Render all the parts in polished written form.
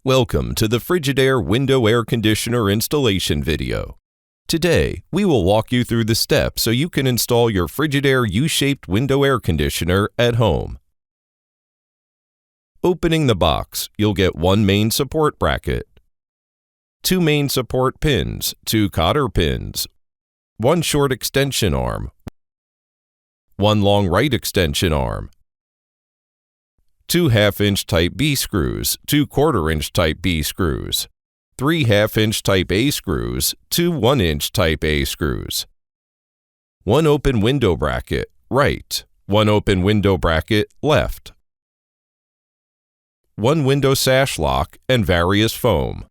Welcome to the Frigidaire window air conditioner installation video. Today, we will walk you through the steps so you can install your Frigidaire U-shaped window air conditioner at home. Opening the box, you'll get one main support bracket, two main support pins, two cotter pins, one short extension arm, one long right extension arm, two 1/2-inch Type B screws, two 1/4-inch Type B screws, three 1/2-inch Type A screws, two 1-inch Type A screws, one open window bracket, right, one open window bracket, left, one window sash lock, and various foam.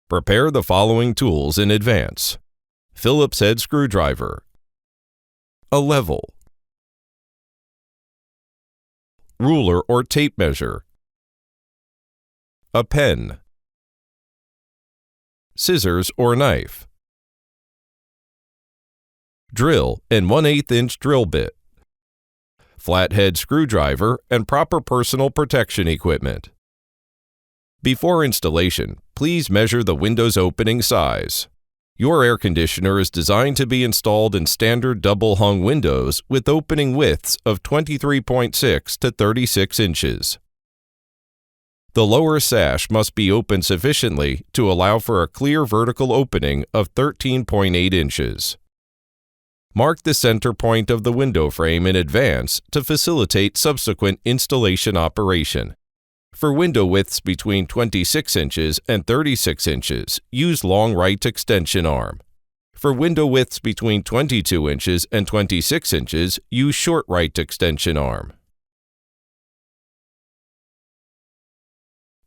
Prepare the following tools in advance: Phillips head screwdriver, a level, ruler or tape measure, a pen, scissors or knife, drill and 1/8-inch drill bit, flathead screwdriver, and proper personal protection equipment. Before installation, please measure the window's opening size. Your air conditioner is designed to be installed in standard double-hung windows with opening widths of 23.6 to 36 inches. The lower sash must be open sufficiently to allow for a clear vertical opening of 13.8 inches. Mark the center point of the window frame in advance to facilitate subsequent installation operation. For window widths between 26 inches and 36 inches, use long right extension arm. For window widths between 22 inches and 26 inches, use short right extension arm.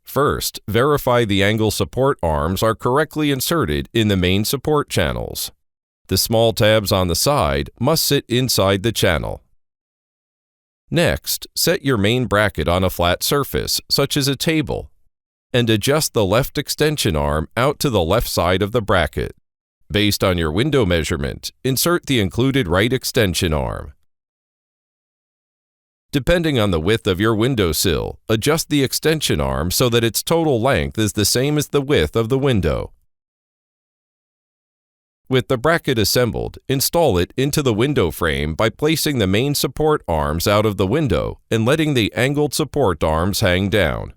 First, verify the angle support arms are correctly inserted in the main support channels. The small tabs on the side must sit inside the channel. Next, set your main bracket on a flat surface, such as a table, and adjust the left extension arm out to the left side of the bracket. Based on your window measurement, insert the included right extension arm. Depending on the width of your windowsill, adjust the extension arm so that its total length is the same as the width of the window. With the bracket assembled, install it into the window frame by placing the main support arms out of the window and letting the angled support arms hang down.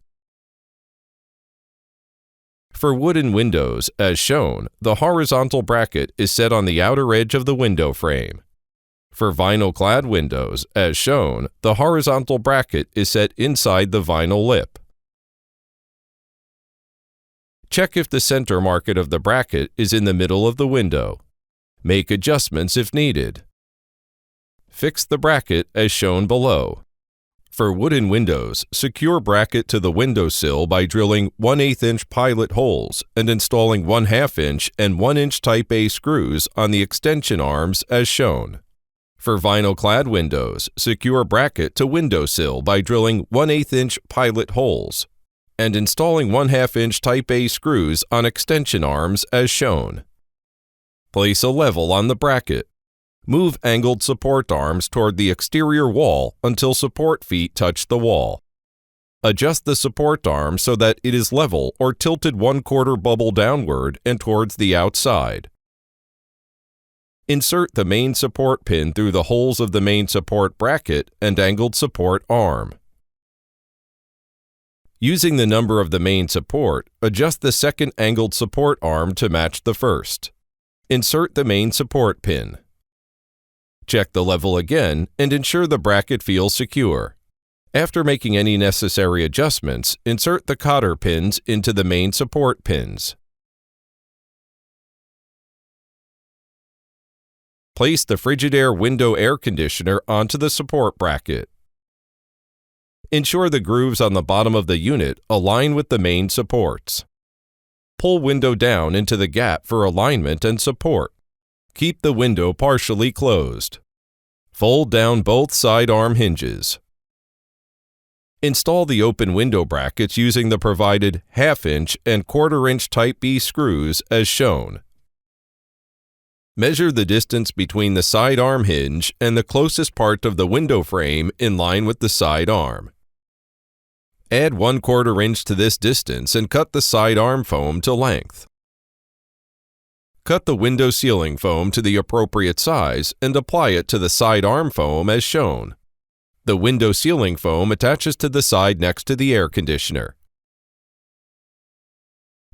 For wooden windows, as shown, the horizontal bracket is set on the outer edge of the window frame. For vinyl-clad windows, as shown, the horizontal bracket is set inside the vinyl lip. Check if the center market of the bracket is in the middle of the window. Make adjustments if needed. Fix the bracket as shown below. For wooden windows, secure bracket to the windowsill by drilling 1/8-inch pilot holes and installing 1/2-inch and 1-inch Type A screws on the extension arms as shown. For vinyl-clad windows, secure bracket to windowsill by drilling 1/8-inch pilot holes and installing 1/2-inch Type A screws on extension arms as shown. Place a level on the bracket. Move angled support arms toward the exterior wall until support feet touch the wall. Adjust the support arm so that it is level or tilted 1/4 bubble downward and towards the outside. Insert the main support pin through the holes of the main support bracket and angled support arm. Using the number of the main support, adjust the second angled support arm to match the first. Insert the main support pin. Check the level again and ensure the bracket feels secure. After making any necessary adjustments, insert the cotter pins into the main support pins. Place the Frigidaire window air conditioner onto the support bracket. Ensure the grooves on the bottom of the unit align with the main supports. Pull window down into the gap for alignment and support. Keep the window partially closed. Fold down both side arm hinges. Install the open window brackets using the provided 1/2-inch and 1/4-inch Type B screws as shown. Measure the distance between the side arm hinge and the closest part of the window frame in line with the side arm. Add 1/4 inch to this distance and cut the side arm foam to length. Cut the window sealing foam to the appropriate size and apply it to the side arm foam as shown. The window sealing foam attaches to the side next to the air conditioner.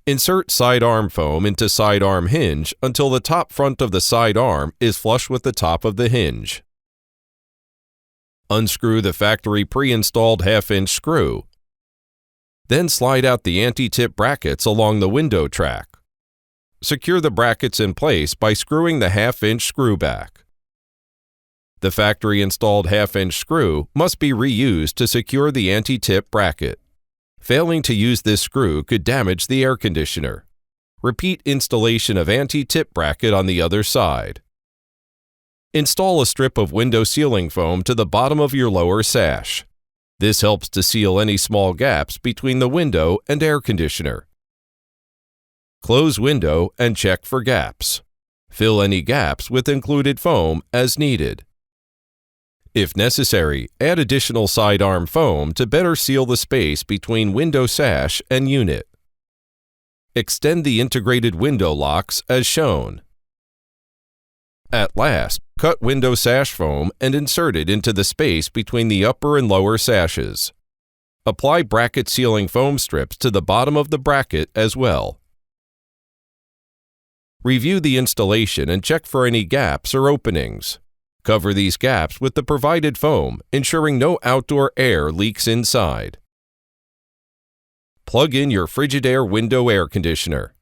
Insert side arm foam into side arm hinge until the top front of the side arm is flush with the top of the hinge. Unscrew the factory pre-installed 1/2 inch screw. Then slide out the anti-tip brackets along the window track. Secure the brackets in place by screwing the 1/2 inch screw back. The factory-installed 1/2 inch screw must be reused to secure the anti-tip bracket. Failing to use this screw could damage the air conditioner. Repeat installation of anti-tip bracket on the other side. Install a strip of window sealing foam to the bottom of your lower sash. This helps to seal any small gaps between the window and air conditioner. Close window and check for gaps. Fill any gaps with included foam as needed. If necessary, add additional side arm foam to better seal the space between window sash and unit. Extend the integrated window locks as shown. At last, cut window sash foam and insert it into the space between the upper and lower sashes. Apply bracket sealing foam strips to the bottom of the bracket as well. Review the installation and check for any gaps or openings. Cover these gaps with the provided foam, ensuring no outdoor air leaks inside. Plug in your Frigidaire window air conditioner.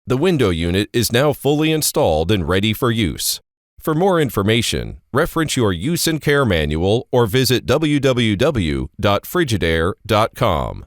The window unit is now fully installed and ready for use. For more information, reference your use and care manual or visit www.frigidaire.com.